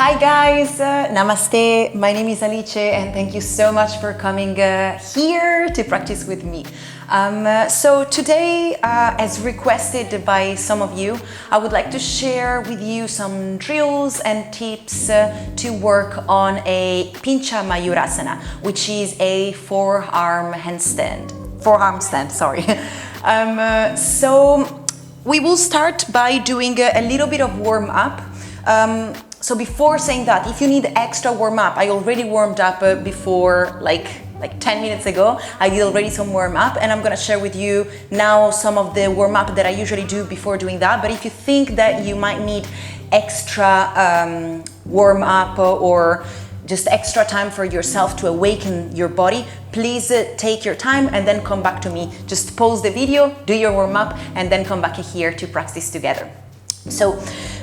Hi guys, namaste. My name is Alice and thank you so much for coming here to practice with me. So today, as requested by some of you, I would like to share with you some drills and tips to work on a Pincha Mayurasana, which is a forearm stand, sorry. So we will start by doing a little bit of warm up. So before saying that, if you need extra warm up, I already warmed up before, like 10 minutes ago. I did already some warm up, and I'm gonna share with you now some of the warm up that I usually do before doing that. But if you think that you might need extra warm up or just extra time for yourself to awaken your body, please take your time and then come back to me. Just pause the video, do your warm up, and then come back here to practice together. So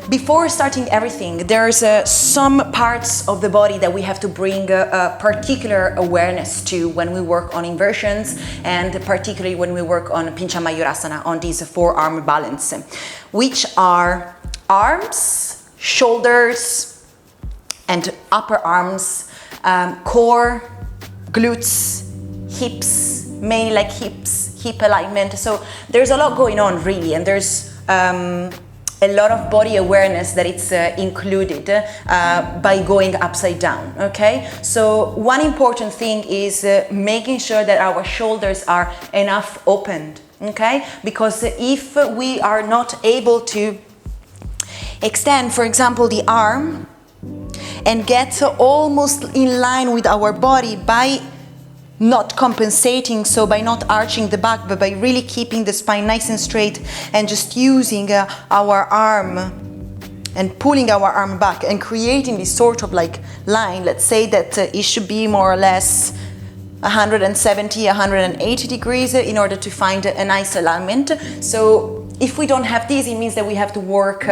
before starting everything, there's some parts of the body that we have to bring a particular awareness to when we work on inversions, and particularly when we work on Pincha Mayurasana, on this forearm balance, which are arms, shoulders, and upper arms, core, glutes, hips, mainly like hips, hip alignment. So there's a lot going on really, and there's a lot of body awareness that it's included by going upside down, okay? So one important thing is making sure that our shoulders are enough opened, okay? Because if we are not able to extend, for example, the arm and get almost in line with our body by not compensating, so by not arching the back, but by really keeping the spine nice and straight and just using our arm and pulling our arm back and creating this sort of like line. Let's say that it should be more or less 170, 180 degrees in order to find a nice alignment. So if we don't have this, it means that we have to work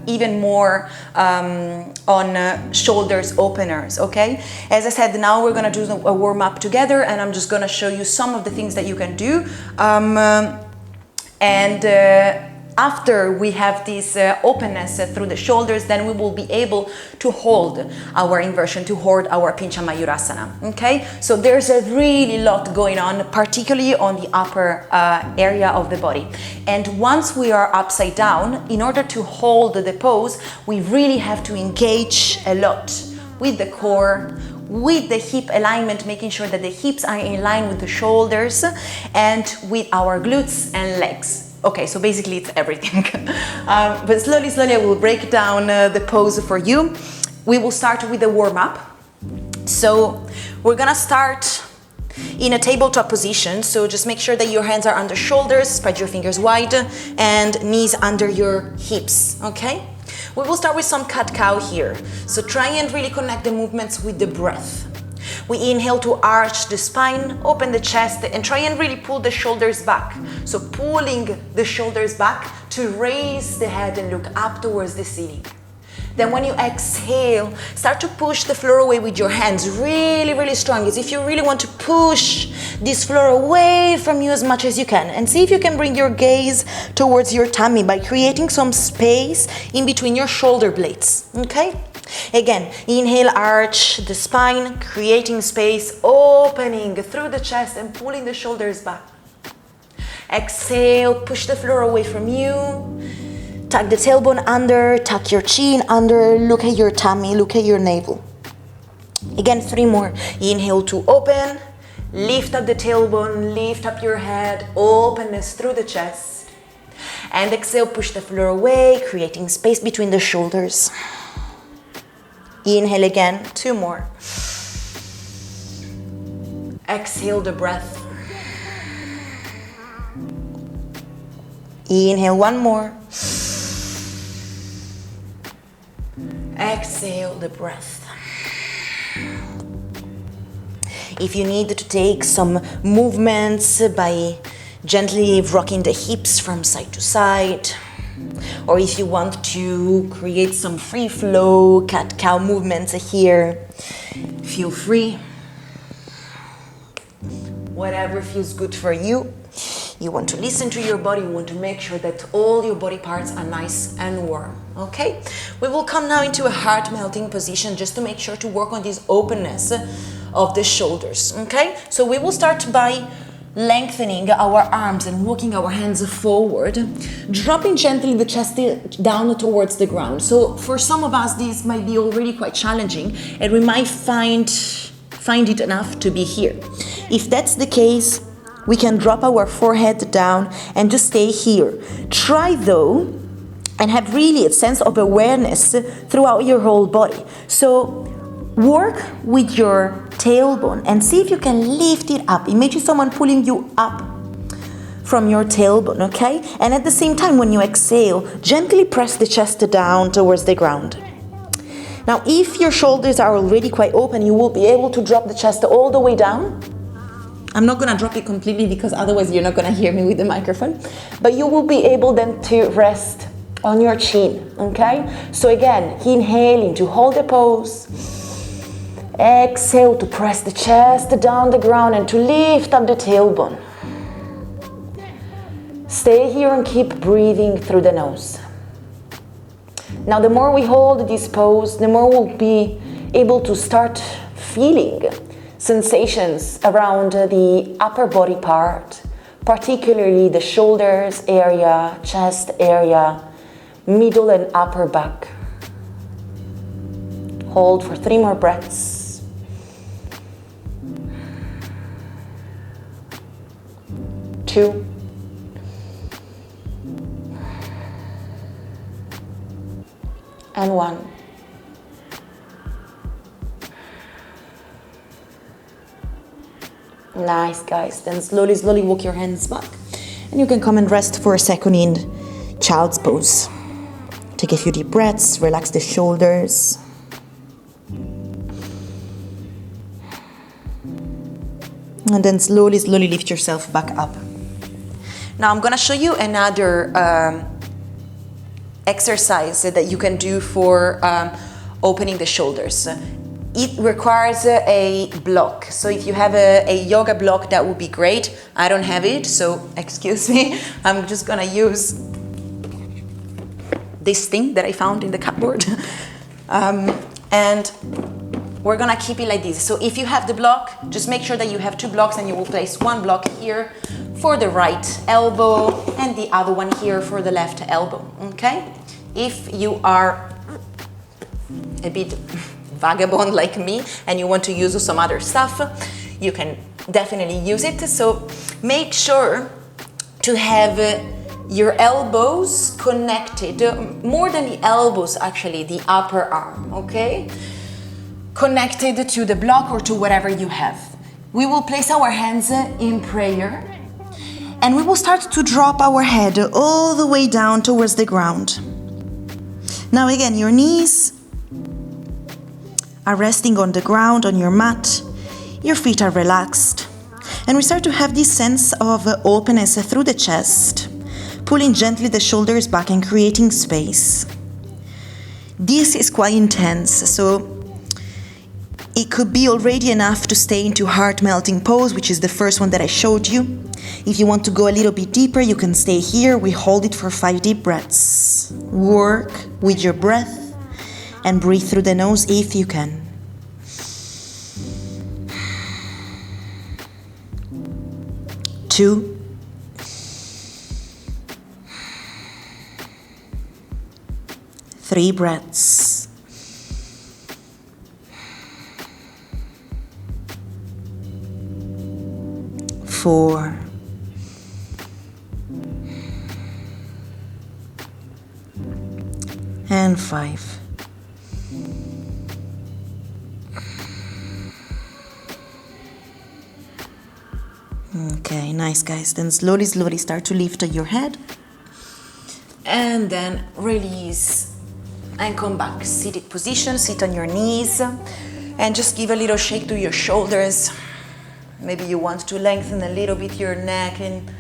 even more on shoulders openers, okay? As I said, now we're gonna do a warm up together, and I'm just gonna show you some of the things that you can do. After we have this openness through the shoulders, then we will be able to hold our inversion, to hold our Pincha Mayurasana, okay? So there's a really lot going on, particularly on the upper area of the body. And once we are upside down, in order to hold the pose, we really have to engage a lot with the core, with the hip alignment, making sure that the hips are in line with the shoulders, and with our glutes and legs. Okay, so basically it's everything. But slowly I will break down the pose for you. We will start with the warm-up. So we're gonna start in a tabletop position. So just make sure that your hands are under shoulders, spread your fingers wide, and knees under your hips, okay? We will start with some cat-cow here. So try and really connect the movements with the breath. We inhale to arch the spine, open the chest, and try and really pull the shoulders back. So pulling the shoulders back to raise the head and look up towards the ceiling. Then when you exhale, start to push the floor away with your hands really, really strong, as if you really want to push this floor away from you as much as you can. And see if you can bring your gaze towards your tummy by creating some space in between your shoulder blades, okay? Again, inhale, arch the spine, creating space, opening through the chest and pulling the shoulders back. Exhale, push the floor away from you. Tuck the tailbone under, tuck your chin under, look at your tummy, look at your navel. Again, 3 more. Inhale to open, lift up the tailbone, lift up your head, openness through the chest. And exhale, push the floor away, creating space between the shoulders. Inhale again, 2 more. Exhale the breath. Inhale 1 more. Exhale the breath. If you need to take some movements by gently rocking the hips from side to side, or if you want to create some free flow cat-cow movements here, feel free. Whatever feels good for you. You want to listen to your body, you want to make sure that all your body parts are nice and warm, okay? We will come now into a heart melting position just to make sure to work on this openness of the shoulders, okay? So we will start by lengthening our arms and walking our hands forward, dropping gently the chest down towards the ground. So for some of us, this might be already quite challenging, and we might find it enough to be here. If that's the case, we can drop our forehead down and just stay here. Try though, and have really a sense of awareness throughout your whole body. So work with your tailbone and see if you can lift it up. Imagine someone pulling you up from your tailbone, okay? And at the same time, when you exhale, gently press the chest down towards the ground. Now, if your shoulders are already quite open, you will be able to drop the chest all the way down. I'm not gonna drop it completely because otherwise you're not gonna hear me with the microphone, but you will be able then to rest on your chin, okay? So again, inhaling to hold the pose. Exhale to press the chest down the ground and to lift up the tailbone. Stay here and keep breathing through the nose. Now, the more we hold this pose, the more we'll be able to start feeling sensations around the upper body part, particularly the shoulders area, chest area, middle and upper back. Hold for 3 more breaths. 2. And 1. Nice, guys. Then slowly walk your hands back. And you can come and rest for a second in child's pose. Take a few deep breaths, relax the shoulders. And then slowly lift yourself back up. Now I'm gonna show you another exercise that you can do for opening the shoulders. It requires a block. So if you have a yoga block, that would be great. I don't have it, so excuse me. I'm just gonna use this thing that I found in the cupboard. And we're gonna keep it like this. So if you have the block, just make sure that you have 2 blocks, and you will place 1 block here for the right elbow and the other one here for the left elbow, okay? If you are a bit vagabond like me and you want to use some other stuff, you can definitely use it. So make sure to have your elbows connected, more than the elbows actually, the upper arm, okay? Connected to the block or to whatever you have. We will place our hands in prayer and we will start to drop our head all the way down towards the ground. Now again, your knees are resting on the ground, on your mat. Your feet are relaxed. And we start to have this sense of openness through the chest, pulling gently the shoulders back and creating space. This is quite intense, so it could be already enough to stay into heart melting pose, which is the first one that I showed you. If you want to go a little bit deeper, you can stay here. We hold it for 5 deep breaths. Work with your breath and breathe through the nose if you can. Two. 3 breaths. 4. And 5. Okay, nice, guys. Then slowly start to lift your head. And then release and come back. Seated position, sit on your knees. And just give a little shake to your shoulders. Maybe you want to lengthen a little bit your neck and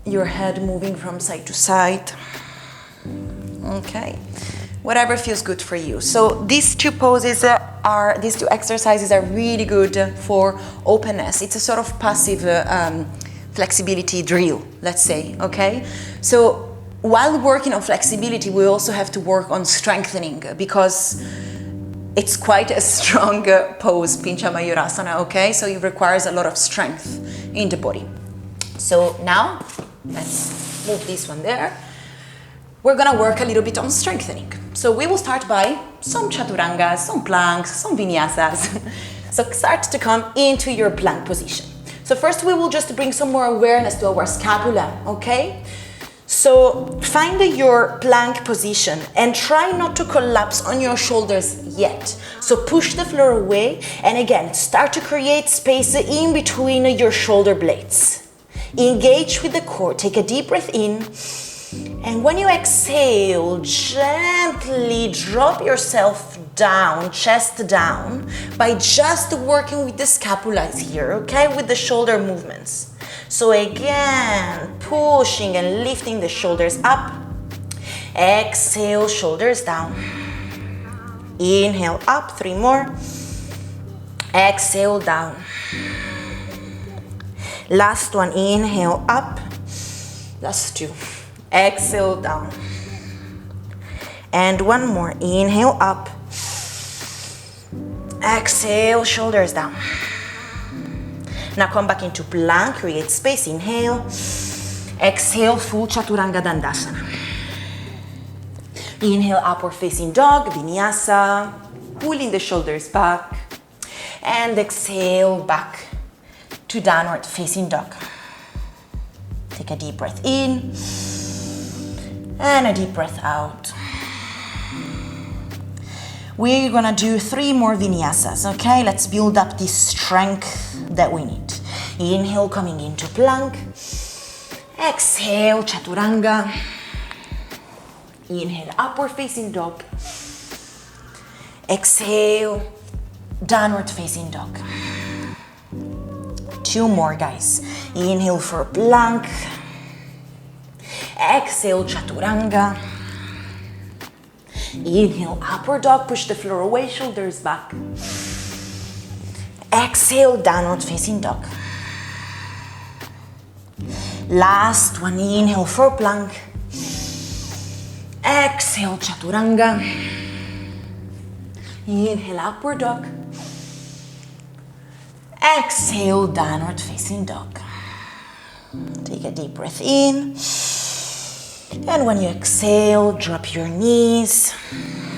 your head moving from side to side. Okay, whatever feels good for you. So these 2 poses these 2 exercises are really good for openness. It's a sort of passive flexibility drill, let's say, okay? So while working on flexibility, we also have to work on strengthening because it's quite a strong pose, Pincha Mayurasana, okay? So it requires a lot of strength in the body. So now, let's move this one there. We're gonna work a little bit on strengthening. So we will start by some chaturangas, some planks, some vinyasas. So start to come into your plank position. So first we will just bring some more awareness to our scapula, okay? So find your plank position and try not to collapse on your shoulders yet. So push the floor away and again, start to create space in between your shoulder blades. Engage with the core, take a deep breath in. And when you exhale, gently drop yourself down, chest down, by just working with the scapulas here, okay, with the shoulder movements. So again, pushing and lifting the shoulders up. Exhale, shoulders down. Inhale up, 3 more. Exhale, down. Last one, inhale up. Last 2. Exhale, down. And one more, inhale up. Exhale, shoulders down. Now come back into plank, create space, inhale. Exhale, full chaturanga dandasana. Inhale, upward facing dog, vinyasa, pulling the shoulders back. And exhale, back to downward facing dog. Take a deep breath in. And a deep breath out. We're gonna do 3 more vinyasas, okay? Let's build up this strength that we need. Inhale, coming into plank. Exhale, chaturanga. Inhale, upward facing dog. Exhale, downward facing dog. 2 more, guys. Inhale for plank. Exhale, chaturanga. Inhale, upward dog, push the floor away, shoulders back. Exhale, downward facing dog. Last one, inhale for plank. Exhale, chaturanga. Inhale, upward dog. Exhale, downward facing dog. Take a deep breath in. And when you exhale, drop your knees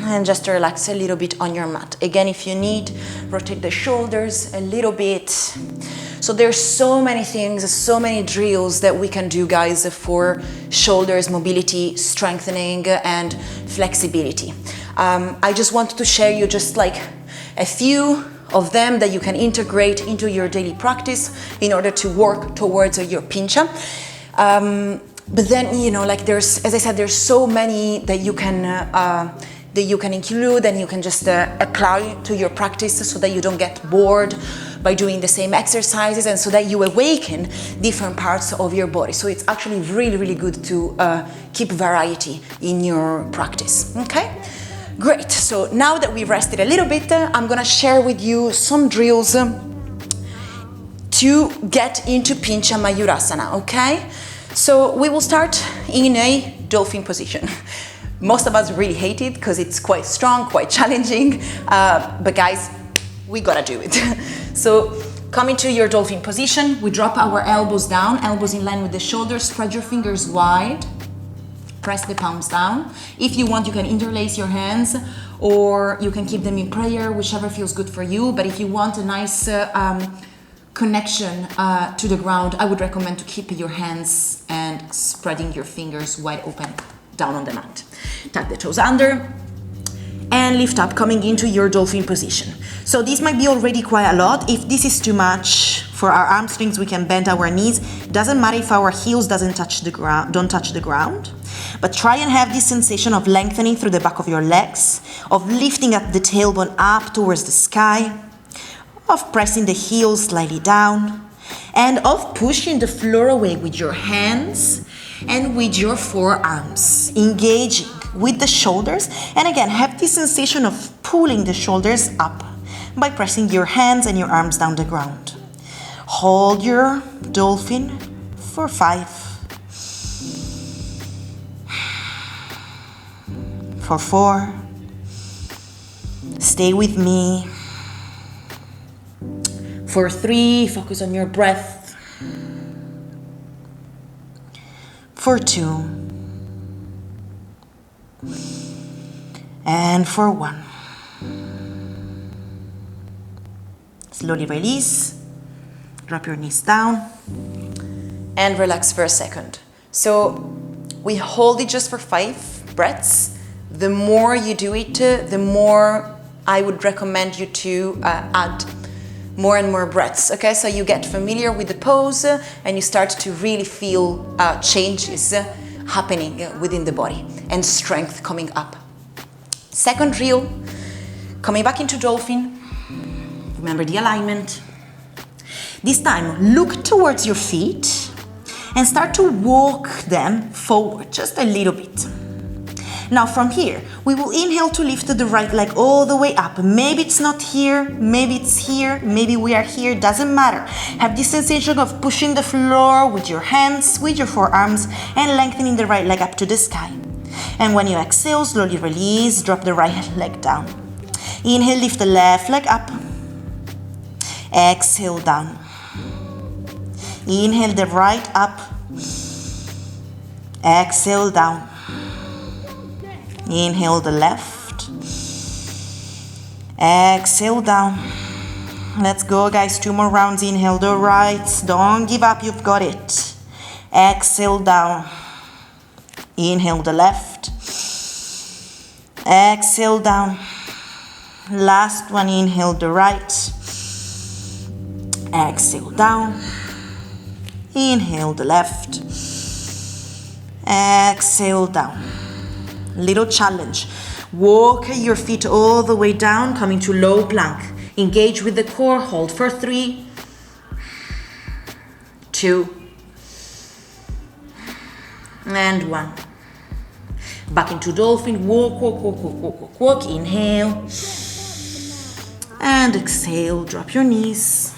and just relax a little bit on your mat. Again, if you need, rotate the shoulders a little bit. So there's so many things, so many drills that we can do, guys, for shoulders, mobility, strengthening, and flexibility. I just wanted to share you just like a few of them that you can integrate into your daily practice in order to work towards your pincha. But then, you know, like there's, as I said, there's so many that you can include and you can just apply to your practice so that you don't get bored by doing the same exercises and so that you awaken different parts of your body. So it's actually really, really good to keep variety in your practice, okay? Great, so now that we've rested a little bit, I'm gonna share with you some drills to get into Pincha Mayurasana, okay? So we will start in a dolphin position. Most of us really hate it because it's quite strong, quite challenging, but guys, we gotta do it. So come into your dolphin position, we drop our elbows down, elbows in line with the shoulders, spread your fingers wide, press the palms down. If you want, you can interlace your hands or you can keep them in prayer, whichever feels good for you, but if you want a nice connection to the ground, I would recommend to keep your hands and spreading your fingers wide open down on the mat. Tuck the toes under and lift up, coming into your dolphin position. So this might be already quite a lot. If this is too much for our hamstrings, we can bend our knees. Doesn't matter if our heels don't touch the ground, but try and have this sensation of lengthening through the back of your legs, of lifting up the tailbone up towards the sky, of pressing the heels slightly down, and of pushing the floor away with your hands and with your forearms, engaging with the shoulders. And again, have this sensation of pulling the shoulders up by pressing your hands and your arms down the ground. Hold your dolphin for 5, for 4, stay with me, for 3, focus on your breath, for 2, and for 1. Slowly release, drop your knees down, and relax for a second. So we hold it just for 5 breaths. The more you do it, the more I would recommend you to add more and more breaths. Okay, so you get familiar with the pose and you start to really feel changes happening within the body and strength coming up. Second drill, coming back into Dolphin. Remember the alignment. This time, look towards your feet and start to walk them forward just a little bit. Now from here, we will inhale to lift the right leg all the way up. Maybe it's not here, maybe it's here, maybe we are here, doesn't matter. Have this sensation of pushing the floor with your hands, with your forearms, and lengthening the right leg up to the sky. And when you exhale, slowly release, drop the right leg down. Inhale, lift the left leg up. Exhale, down. Inhale the right up. Exhale, down. Inhale the left. Exhale, down. Let's go, guys. 2 more rounds. Inhale the right. Don't give up. You've got it. Exhale, down. Inhale the left. Exhale, down. Last one. Inhale the right. Exhale, down. Inhale the left. Exhale, down. Little challenge. Walk your feet all the way down, coming to low plank. Engage with the core. Hold for 3, 2, and 1. Back into Dolphin. Walk, walk, walk, walk, walk, walk, walk. Inhale. And exhale. Drop your knees.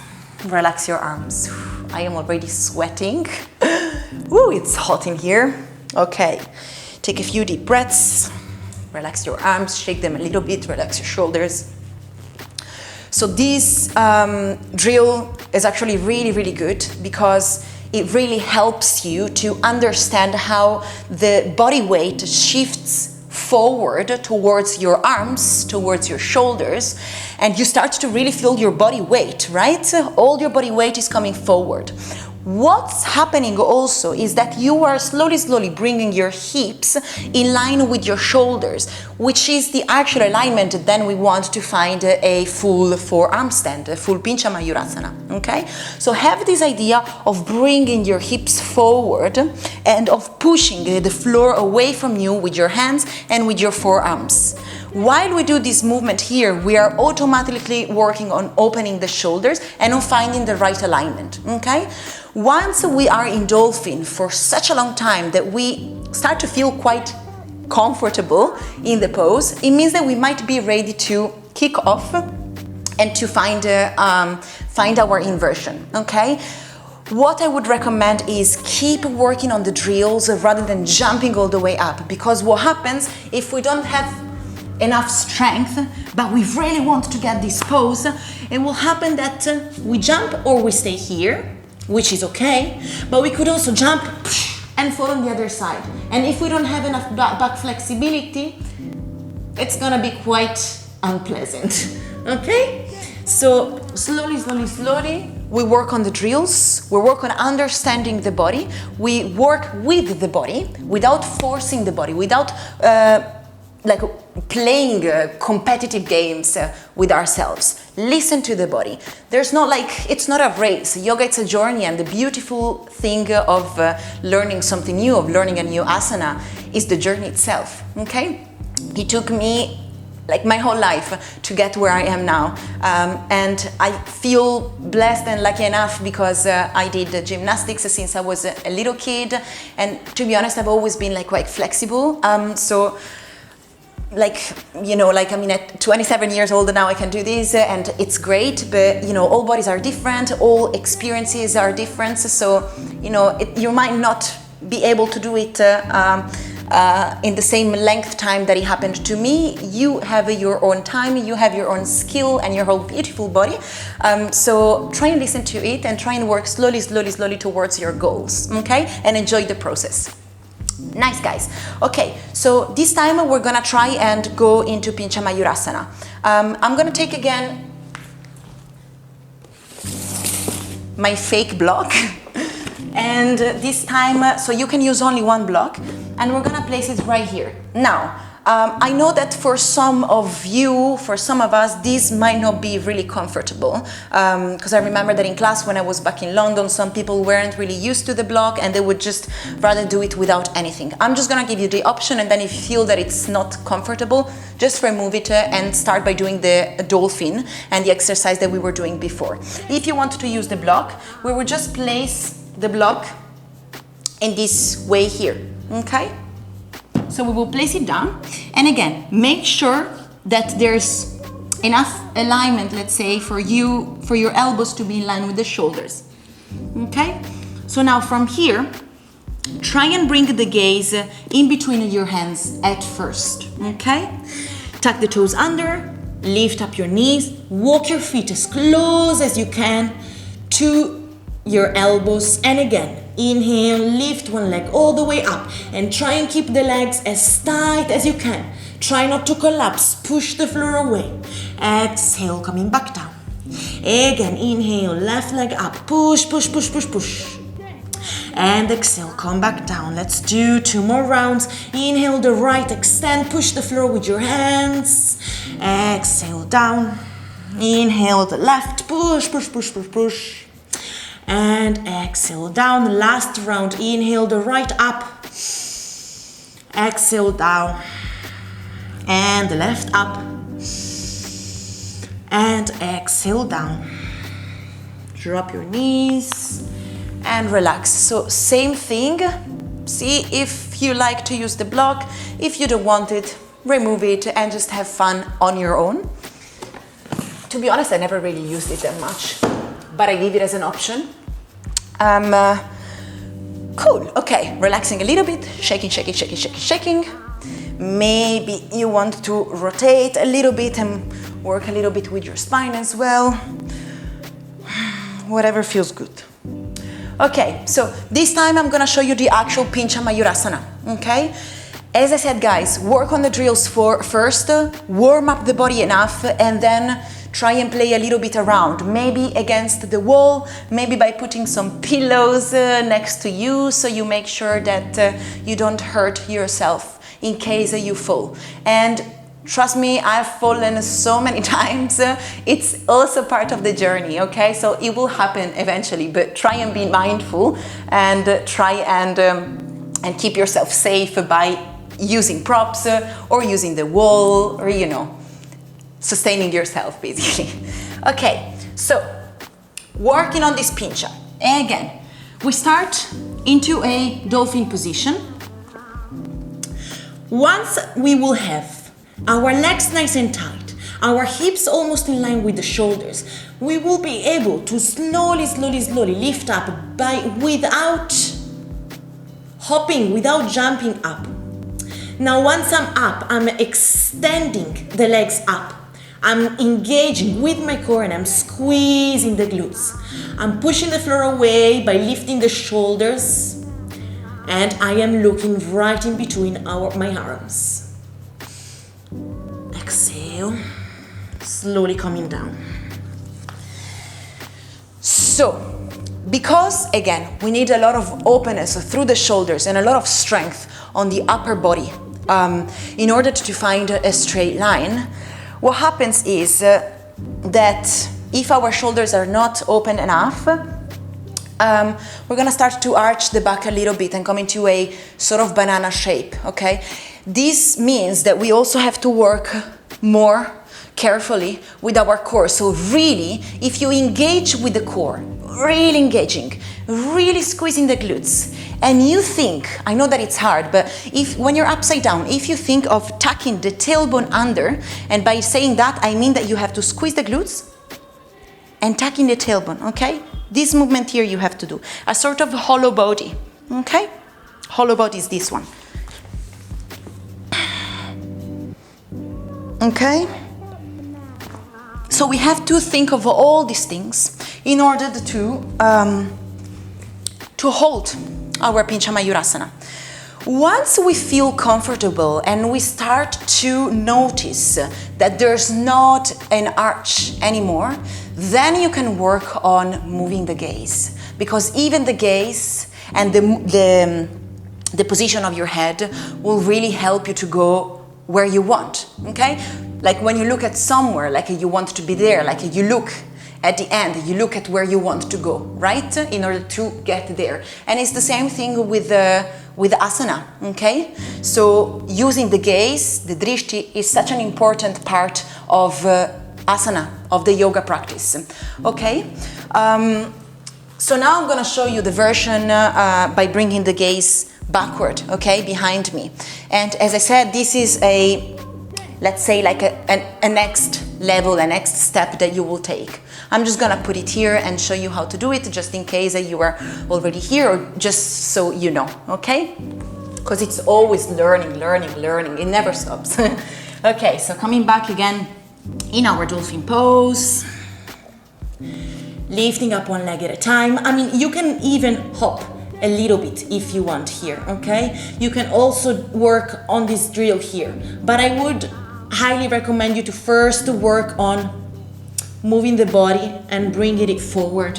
Relax your arms. I am already sweating. Ooh, it's hot in here. Okay. Take a few deep breaths, relax your arms, shake them a little bit, relax your shoulders. So this drill is actually really, really good because it really helps you to understand how the body weight shifts forward towards your arms, towards your shoulders, and you start to really feel your body weight, right? All your body weight is coming forward. What's happening also is that you are slowly bringing your hips in line with your shoulders, which is the actual alignment that then we want to find a full forearm stand, a full Pincha Mayurasana, okay? So have this idea of bringing your hips forward and of pushing the floor away from you with your hands and with your forearms. While we do this movement here, we are automatically working on opening the shoulders and on finding the right alignment, okay? Once we are in Dolphin for such a long time that we start to feel quite comfortable in the pose, it means that we might be ready to kick off and to find our inversion, okay? What I would recommend is keep working on the drills rather than jumping all the way up, because what happens if we don't have enough strength, but we really want to get this pose, it will happen that we jump or we stay here, which is okay, but we could also jump and fall on the other side. And if we don't have enough back flexibility, it's gonna be quite unpleasant, okay? So slowly, we work on the drills, we work on understanding the body, we work with the body without forcing the body, without like playing competitive games with ourselves. Listen to the body. There's not like, it's not a race. Yoga, it's a journey, and the beautiful thing of learning something new, of learning a new asana, is the journey itself, okay? It took me like my whole life to get where I am now, and I feel blessed and lucky enough because I did gymnastics since I was a little kid, and to be honest, I've always been like quite flexible, so like, you know, like, I mean, at 27 years old now I can do this and it's great, but, you know, all bodies are different, all experiences are different. So, you know, you might not be able to do it in the same length time that it happened to me. You have your own time, you have your own skill and your whole beautiful body. So try and listen to it and try and work slowly towards your goals, okay? And enjoy the process. Nice, guys. Okay, so this time we're gonna try and go into Pincha Mayurasana. I'm gonna take again my fake block. And this time, so you can use only one block, and we're gonna place it right here. Now, I know that for some of you, for some of us, this might not be really comfortable, because I remember that in class when I was back in London, some people weren't really used to the block and they would just rather do it without anything. I'm just gonna give you the option, and then if you feel that it's not comfortable, just remove it and start by doing the Dolphin and the exercise that we were doing before. If you want to use the block, we will just place the block in this way here, okay? So we will place it down, and again, make sure that there's enough alignment, let's say, for your elbows to be in line with the shoulders, okay? So now from here, try and bring the gaze in between your hands at first, okay? Tuck the toes under, lift up your knees, walk your feet as close as you can to your elbows, and again, inhale, lift one leg all the way up and try and keep the legs as tight as you can. Try not to collapse, push the floor away. Exhale, coming back down. Again, inhale, left leg up, push, push, push, push, push. And exhale, come back down. Let's do 2 more rounds. Inhale the right, extend, push the floor with your hands. Exhale, down. Inhale the left, push, push, push, push, push. And exhale down. Last round. Inhale the right up. Exhale down. And the left up. And exhale down. Drop your knees and relax. So same thing. See if you like to use the block. If you don't want it, remove it and just have fun on your own. To be honest, I never really used it that much, but I leave it as an option. Cool, okay, relaxing a little bit, shaking, shaking, shaking, shaking, shaking. Maybe you want to rotate a little bit and work a little bit with your spine as well. Whatever feels good. Okay, so this time I'm gonna show you the actual Pincha Mayurasana, okay? As I said, guys, work on the drills first, warm up the body enough, and then try and play a little bit around, maybe against the wall, maybe by putting some pillows next to you, so you make sure that you don't hurt yourself in case you fall. And trust me, I've fallen so many times. It's also part of the journey, okay? So it will happen eventually, but try and be mindful and try and keep yourself safe by using props or using the wall, or, you know, sustaining yourself, basically. Okay, so working on this pincha. Again, we start into a dolphin position. Once we will have our legs nice and tight, our hips almost in line with the shoulders, we will be able to slowly lift up without hopping, without jumping up. Now, once I'm up, I'm extending the legs up. I'm engaging with my core and I'm squeezing the glutes. I'm pushing the floor away by lifting the shoulders, and I am looking right in between my arms. Exhale, slowly coming down. So, because again, we need a lot of openness through the shoulders and a lot of strength on the upper body in order to find a straight line, what happens is that if our shoulders are not open enough, we're gonna start to arch the back a little bit and come into a sort of banana shape, okay? This means that we also have to work more carefully with our core. So really, if you engage with the core, really engaging, really squeezing the glutes, and you think, I know that it's hard, but when you're upside down, if you think of tucking the tailbone under, and by saying that, I mean that you have to squeeze the glutes and tuck in the tailbone, okay? This movement here you have to do. A sort of hollow body, okay? Hollow body is this one. Okay? So we have to think of all these things in order to hold our Pincha Mayurasana. Once we feel comfortable and we start to notice that there's not an arch anymore, then you can work on moving the gaze. Because even the gaze and the position of your head will really help you to go where you want, okay? Like when you look at somewhere, like you want to be there, like you look at the end, you look at where you want to go, right? In order to get there. And it's the same thing with asana, okay? So using the gaze, the drishti, is such an important part of asana, of the yoga practice, okay? So now I'm gonna show you the version by bringing the gaze backward, okay, behind me. And as I said, this is let's say like a next level, a next step that you will take. I'm just gonna put it here and show you how to do it, just in case that you are already here, or just so you know, okay? Because it's always learning, it never stops. Okay, so coming back again in our dolphin pose, lifting up one leg at a time. I mean, you can even hop a little bit if you want here, okay? You can also work on this drill here, but I would highly recommend you to first work on moving the body and bringing it forward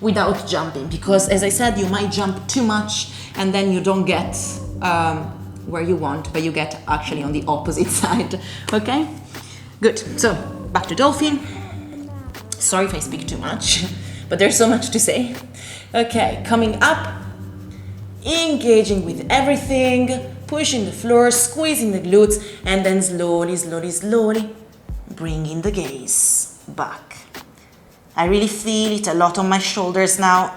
without jumping, because as I said, you might jump too much and then you don't get where you want, but you get actually on the opposite side, okay? Good, so back to dolphin. Sorry if I speak too much, but there's so much to say. Okay, coming up, engaging with everything, pushing the floor, squeezing the glutes, and then slowly bringing the gaze back. I really feel it a lot on my shoulders now.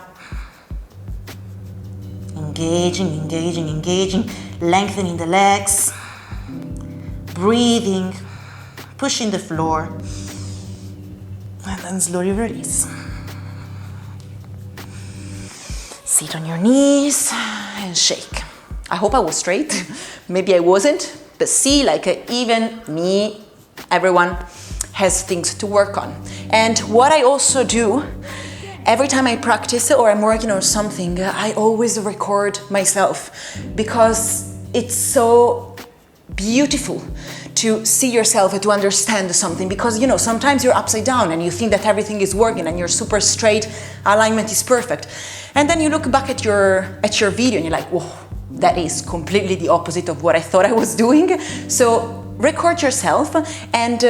Engaging, lengthening the legs, breathing, pushing the floor, and then slowly release. Sit on your knees and shake. I hope I was straight. Maybe I wasn't, but see, like even me, everyone has things to work on. And what I also do, every time I practice or I'm working on something, I always record myself, because it's so beautiful to see yourself and to understand something, because you know, sometimes you're upside down and you think that everything is working and you're super straight, alignment is perfect. And then you look back at your video and you're like, whoa, that is completely the opposite of what I thought I was doing. So record yourself and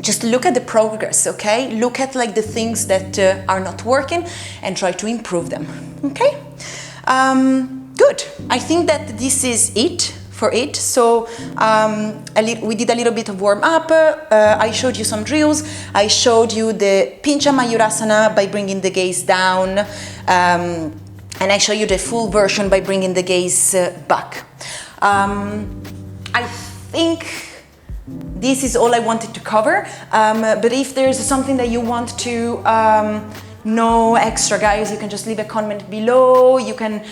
just look at the progress, okay? Look at like the things that are not working and try to improve them, okay? Good. I think that this is it for it. So we did a little bit of warm up. I showed you some drills. I showed you the Pincha Mayurasana by bringing the gaze down. And I show you the full version by bringing the gaze back. I think this is all I wanted to cover, but if there's something that you want to know extra, guys, you can just leave a comment below. You can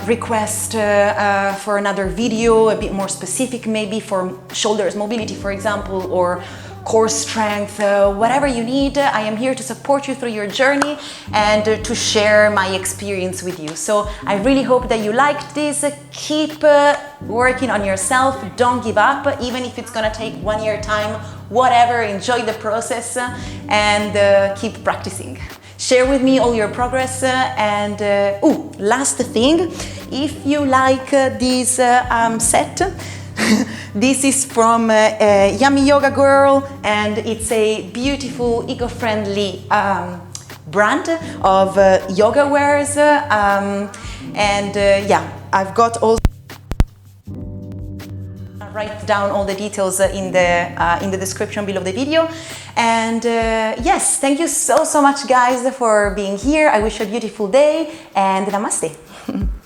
request for another video, a bit more specific, maybe for shoulders mobility, for example, or core strength, whatever you need. I am here to support you through your journey and to share my experience with you. So I really hope that you liked this. Keep working on yourself. Don't give up, even if it's gonna take 1 year time, whatever. Enjoy the process and keep practicing. Share with me all your progress and last thing, if you like this set, this is from Yummy Yoga Girl, and it's a beautiful, eco-friendly brand of yoga wears. Yeah, I've got all write down all the details in the description below the video. And yes, thank you so much guys for being here. I wish you a beautiful day and namaste.